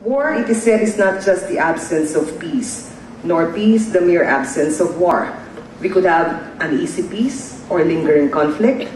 War, it is said, is not just the absence of peace, nor peace the mere absence of war. We could have uneasy peace or lingering conflict.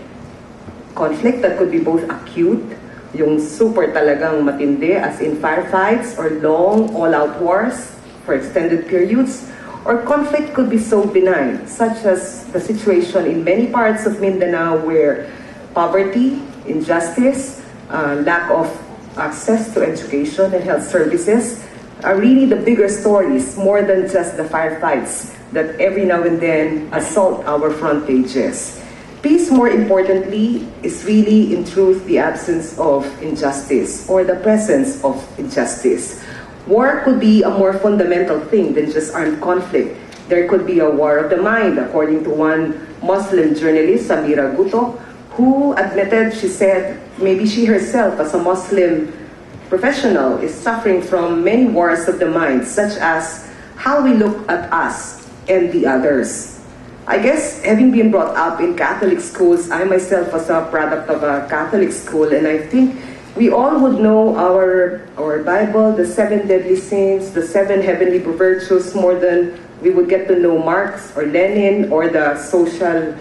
Conflict that could be both acute, yung super talagang matindi as in firefights, or long all-out wars for extended periods. Or conflict could be so benign, such as the situation in many parts of Mindanao where poverty, injustice, lack of access to education and health services are really the bigger stories, more than just the firefights that every now and then assault our front pages. Peace, more importantly, is really, in truth, the absence of injustice or the presence of injustice. War could be a more fundamental thing than just armed conflict. There could be a war of the mind, according to one Muslim journalist, Samira Guto, who admitted, she said, maybe she herself, as a Muslim professional, is suffering from many wars of the mind, such as how we look at us and the others. I guess, having been brought up in Catholic schools, I myself was a product of a Catholic school, and I think we all would know our Bible, the 7 deadly sins, the 7 heavenly virtues, more than we would get to know Marx or Lenin or the social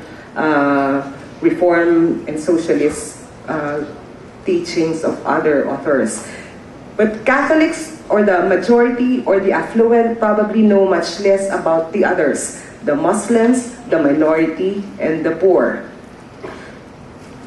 reform and socialist teachings of other authors. But Catholics, or the majority or the affluent, probably know much less about the others, the Muslims, the minority, and the poor.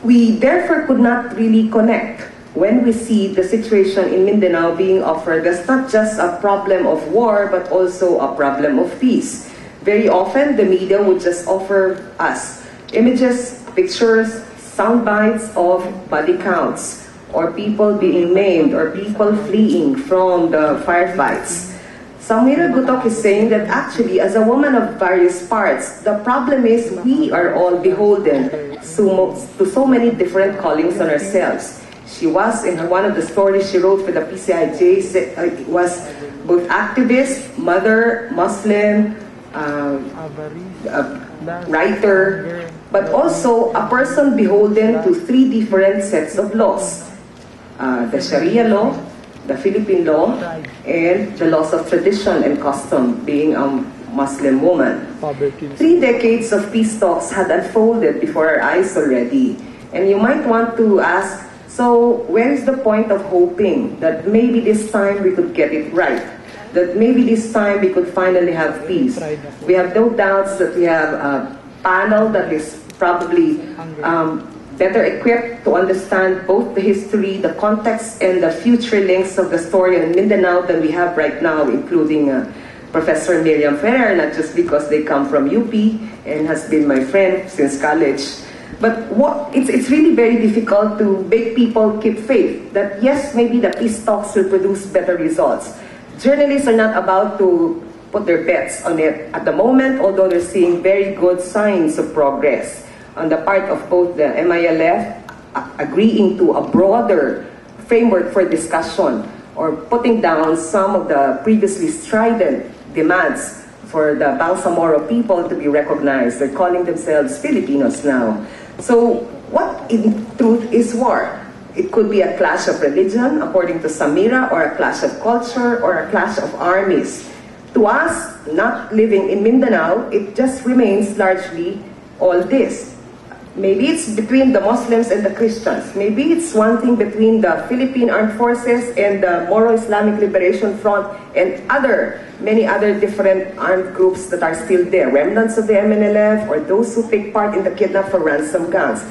We therefore could not really connect when we see the situation in Mindanao being offered as not just a problem of war, but also a problem of peace. Very often, the media would just offer us images, pictures, sound bites of body counts, or people being maimed, or people fleeing from the firefights. Samira Gutok is saying that actually, as a woman of various parts, the problem is we are all beholden to so many different callings on ourselves. She was, in one of the stories she wrote for the PCIJ, was both activist, mother, Muslim, writer, but also a person beholden to 3 different sets of laws. The Sharia law, the Philippine law, and the laws of tradition and custom, being a Muslim woman. 3 decades of peace talks had unfolded before our eyes already. And you might want to ask, so where is the point of hoping that maybe this time we could get it right? That maybe this time we could finally have peace? We have no doubts that we have a panel that is probably better equipped to understand both the history, the context, and the future links of the story in Mindanao than we have right now, including Professor Miriam, not just because they come from UP and has been my friend since college. But it's really very difficult to make people keep faith that yes, maybe the peace talks will produce better results. Journalists are not about to put their bets on it at the moment, although they're seeing very good signs of progress on the part of both the MILF agreeing to a broader framework for discussion, or putting down some of the previously strident demands for the Bangsamoro people to be recognized. They're calling themselves Filipinos now. So what in truth is war? It could be a clash of religion, according to Samira, or a clash of culture, or a clash of armies. To us, not living in Mindanao, it just remains largely all this. Maybe it's between the Muslims and the Christians. Maybe it's one thing between the Philippine Armed Forces and the Moro Islamic Liberation Front and many other different armed groups that are still there, remnants of the MNLF, or those who take part in the kidnap for ransom gangs.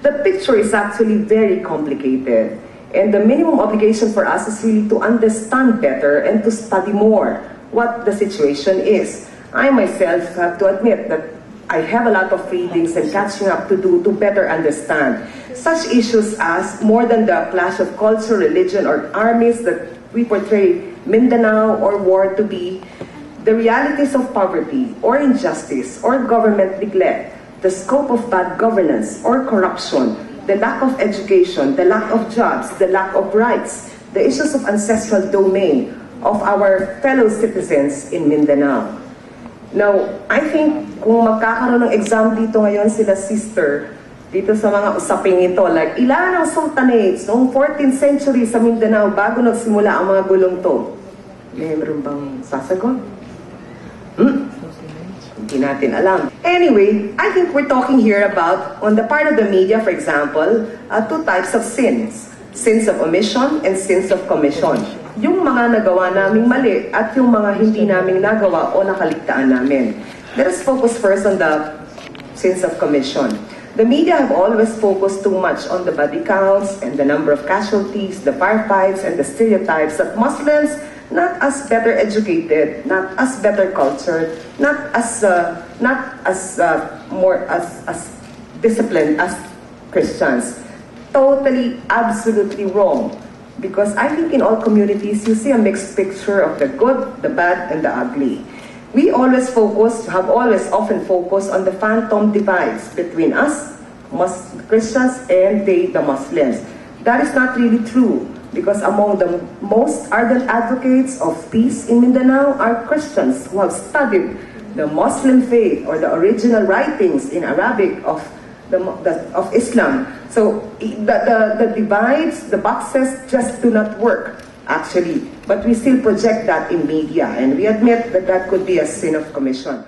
The picture is actually very complicated. And the minimum obligation for us is really to understand better and to study more what the situation is. I myself have to admit that I have a lot of readings and catching up to do to better understand such issues as, more than the clash of culture, religion, or armies that we portray Mindanao or war to be, the realities of poverty or injustice or government neglect, the scope of bad governance or corruption, the lack of education, the lack of jobs, the lack of rights, the issues of ancestral domain of our fellow citizens in Mindanao. Now, I think kung magkakaroon ng exam dito ngayon sila sister dito sa mga usaping ito, like ilan ang sultanates noong 14th century sa Mindanao bago nagsimula ang mga gulong to? Meron bang sasagot? Hindi natin alam. Anyway, I think we're talking here about, on the part of the media, for example, two types of sins. Sins of omission and sins of commission. Yung mga nagawa naming mali at yung mga hindi naming nagawa o nakaligtaan namin. Let us focus first on the sins of commission. The media have always focused too much on the body counts and the number of casualties, the firefights, and the stereotypes that Muslims, not as better educated, not as better cultured, not as disciplined as Christians. Totally, absolutely wrong. Because I think in all communities, you see a mixed picture of the good, the bad, and the ugly. We always have often focused on the phantom divides between us, Christians, and the Muslims. That is not really true, because among the most ardent advocates of peace in Mindanao are Christians who have studied the Muslim faith or the original writings in Arabic of Islam. So the divides, the boxes just do not work, actually. But we still project that in media, and we admit that that could be a sin of commission.